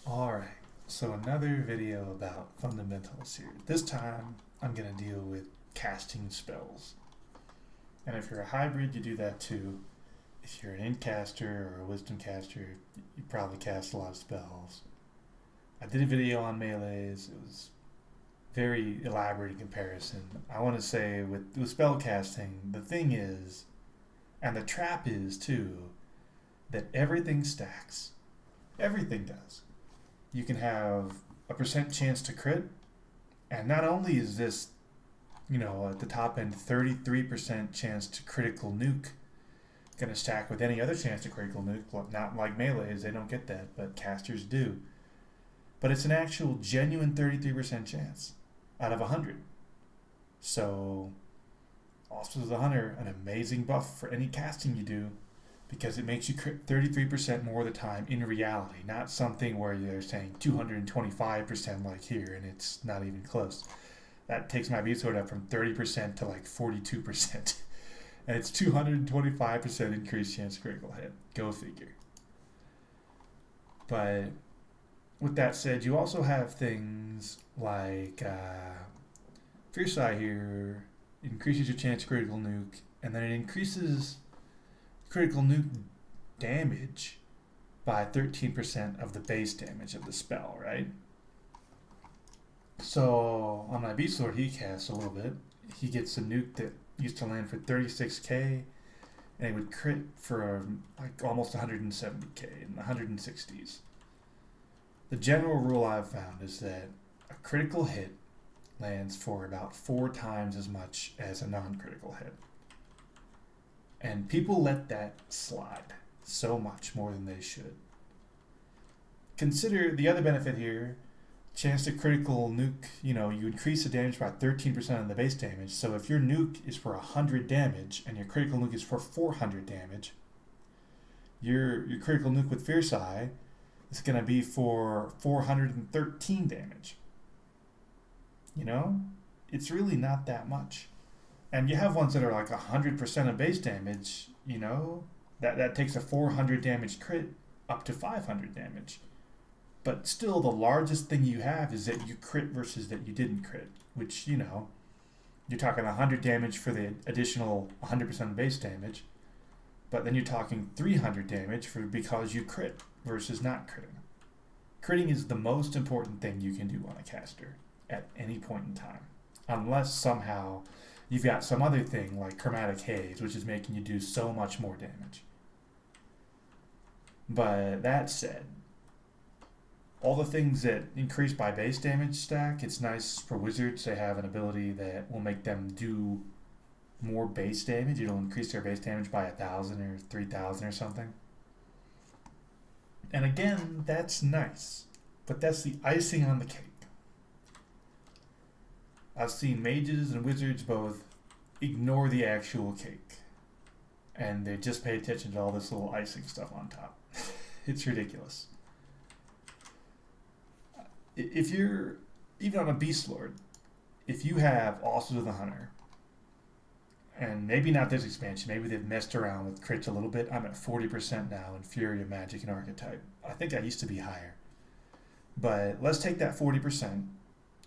Alright, so another video about fundamentals here. This time I'm going to deal with casting spells. And if you're a hybrid, you do that too. If you're an Incaster or a Wisdom caster, you probably cast a lot of spells. I did a video on melees. It was very elaborate in comparison. I want to say with spell casting, the thing is, and the trap is too, that everything stacks. Everything does. You can have a percent chance to crit, and not only is this, at the top end, 33% chance to critical nuke, going to stack with any other chance to critical nuke. Not like melees, they don't get that, but casters do. But it's an actual genuine 33% chance out of 100. So, also as a hunter, an amazing buff for any casting you do, because it makes you crit 33% more of the time in reality, not something where they're saying 225% like here, and it's not even close. That takes my beat sword up from 30% to like 42%. And it's 225% increased chance of critical hit. Go figure. But with that said, you also have things like Fierce Eye here increases your chance of critical nuke, and then it increases critical nuke damage by 13% of the base damage of the spell, right? So on my beast sword, he casts a little bit. He gets a nuke that used to land for 36k, and it would crit for like almost 170k in the 160s. The general rule I've found is that a critical hit lands for about 4 times as much as a non-critical hit. And people let that slide so much more than they should. Consider the other benefit here, chance to critical nuke, you increase the damage by 13% on the base damage. So if your nuke is for 100 damage and your critical nuke is for 400 damage, your critical nuke with Fierce Eye is going to be for 413 damage. It's really not that much. And you have ones that are like 100% of base damage, that takes a 400 damage crit up to 500 damage. But still, the largest thing you have is that you crit versus that you didn't crit, which, you're talking 100 damage for the additional 100% of base damage, but then you're talking 300 damage because you crit versus not critting. Critting is the most important thing you can do on a caster at any point in time, unless somehow you've got some other thing like Chromatic Haze, which is making you do so much more damage. But that said, all the things that increase by base damage stack, it's nice for wizards to have an ability that will make them do more base damage. It'll increase their base damage by 1,000 or 3,000 or something. And again, that's nice, but that's the icing on the cake. I've seen mages and wizards both ignore the actual cake, and they just pay attention to all this little icing stuff on top. It's ridiculous. If you're, even on a Beast Lord, if you have Authors of the Hunter, and maybe not this expansion, maybe they've messed around with crits a little bit. I'm at 40% now in Fury of Magic and Archetype. I think I used to be higher. But let's take that 40%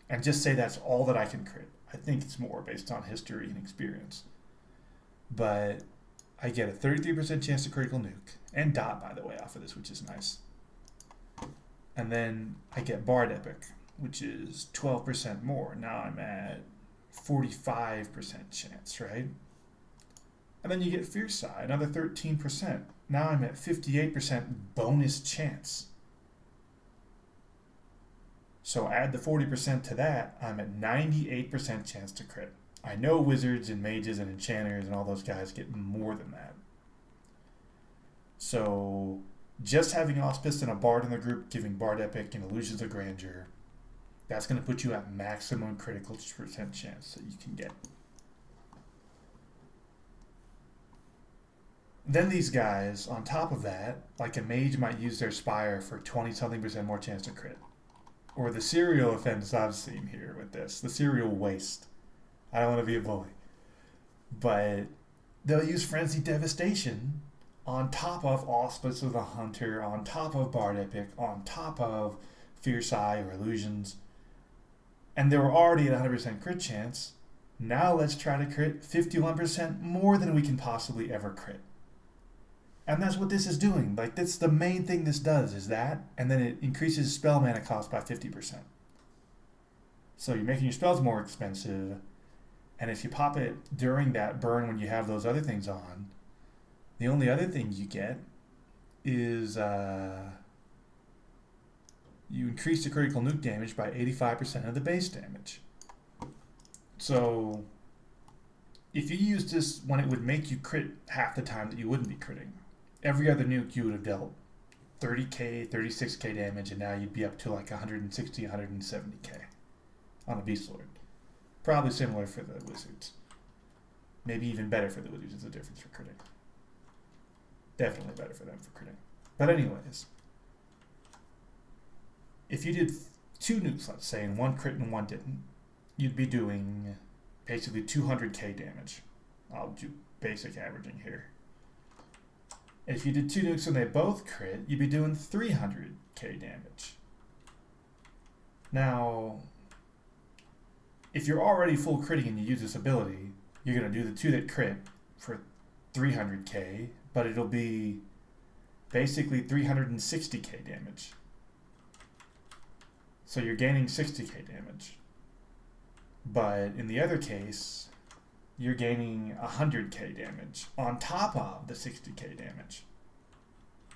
and just say that's all that I can crit. I think it's more based on history and experience. But I get a 33% chance to critical nuke, and dot, by the way, off of this, which is nice. And then I get Bard Epic, which is 12% more. Now I'm at 45% chance, right? And then you get Fierce Eye, another 13%. Now I'm at 58% bonus chance. So add the 40% to that, I'm at 98% chance to crit. I know wizards and mages and enchanters and all those guys get more than that. So just having Auspice and a Bard in the group giving Bard Epic and Illusions of Grandeur, that's going to put you at maximum critical percent chance that you can get. Then these guys, on top of that, like a mage might use their Spire for 20-something% more chance to crit. Or the serial offense I've seen here with this, the serial waste. I don't want to be a bully. But they'll use Frenzy Devastation on top of Auspice of the Hunter, on top of Bard Epic, on top of Fierce Eye or Illusions, and they were already at 100% crit chance. Now let's try to crit 51% more than we can possibly ever crit. And that's what this is doing. Like, that's the main thing this does, is that, and then it increases spell mana cost by 50%. So you're making your spells more expensive, and if you pop it during that burn when you have those other things on, the only other thing you get is you increase the critical nuke damage by 85% of the base damage. So if you use this when it would make you crit half the time that you wouldn't be critting, every other nuke you would have dealt 30k, 36k damage, and now you'd be up to like 160, 170k on a Beast Lord. Probably similar for the Wizards. Maybe even better for the Wizards is the difference for critting. Definitely better for them for critting. But anyways, if you did 2 nukes, let's say, and 1 crit and 1 didn't, you'd be doing basically 200k damage. I'll do basic averaging here. If you did 2 nukes and they both crit, you'd be doing 300k damage. Now, if you're already full critting and you use this ability, you're going to do the 2 that crit for 300k, but it'll be basically 360k damage. So you're gaining 60k damage. But in the other case, you're gaining 100k damage on top of the 60k damage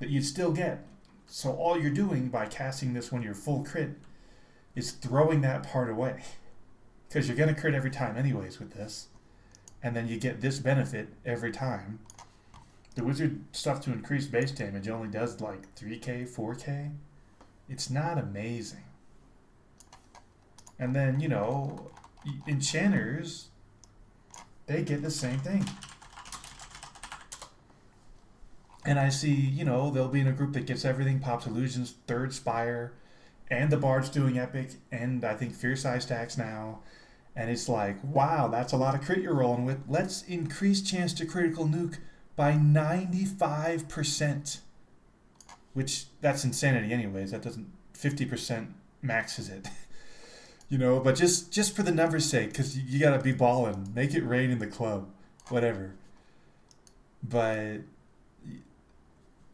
that you'd still get. So all you're doing by casting this when you're full crit is throwing that part away. Because you're going to crit every time anyways with this. And then you get this benefit every time. The wizard stuff to increase base damage only does like 3k, 4k. It's not amazing. And then, you know, enchanters, they get the same thing. And I see, you know, they'll be in a group that gets everything, pops illusions, third spire, and the bard's doing epic, and I think fierce eye stacks now. And it's like, wow, that's a lot of crit you're rolling with. Let's increase chance to critical nuke by 95%. Which, that's insanity anyways. That doesn't, 50% maxes it. You know, but just for the numbers' sake, because you gotta be balling. Make it rain in the club. Whatever. But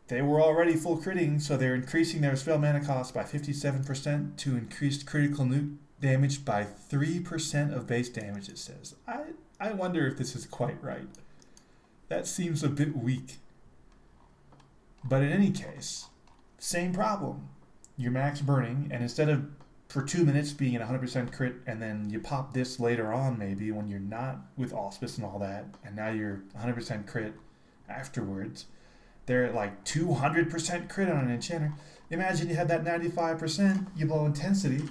they were already full critting, so they're increasing their spell mana cost by 57% to increased critical nuke damage by 3% of base damage, it says. I wonder if this is quite right. That seems a bit weak. But in any case, same problem. You're max burning, and instead of for 2 minutes being at 100% crit, and then you pop this later on maybe when you're not with Auspice and all that, and now you're 100% crit afterwards, they're at like 200% crit on an enchanter. Imagine you had that 95%, you blow intensity,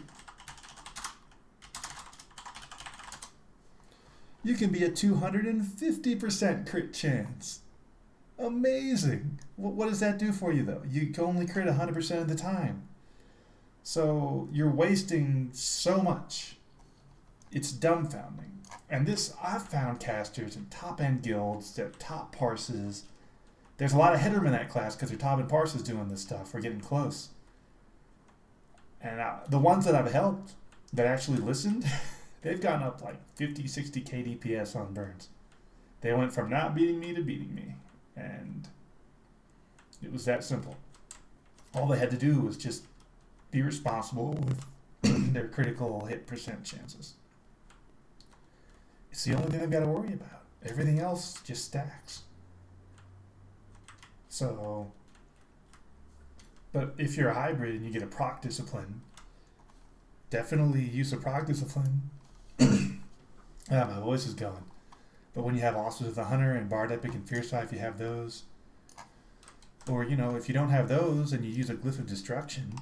you can be at 250% crit chance. Amazing. What does that do for you though? You can only crit 100% of the time. So you're wasting so much. It's dumbfounding. And this, I've found casters in top-end guilds that top parses. There's a lot of headroom in that class because they're top-end parses doing this stuff. We're getting close. And the ones that I've helped that actually listened, they've gotten up like 50, 60k DPS on burns. They went from not beating me to beating me. And it was that simple. All they had to do was just be responsible with their critical hit percent chances. It's the only thing they've got to worry about. Everything else just stacks. So, but if you're a hybrid and you get a proc discipline, definitely use a proc discipline. My voice is going. But when you have Auspice of the Hunter and Bard Epic and Fierce Eye, if you have those, or, you know, if you don't have those and you use a Glyph of Destruction,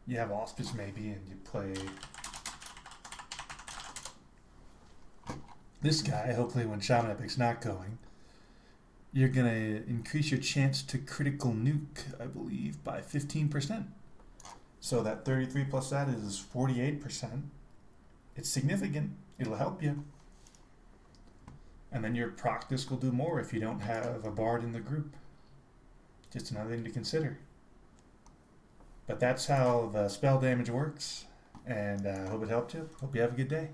you have Auspice maybe, and you play this guy, hopefully when Shaman Epic's not going, you're going to increase your chance to critical nuke, I believe, by 15%. So that 33 plus that is 48%. It's significant. It'll help you. And then your proc disc will do more if you don't have a bard in the group. Just another thing to consider. But that's how the spell damage works, and I hope it helped you. Hope you have a good day.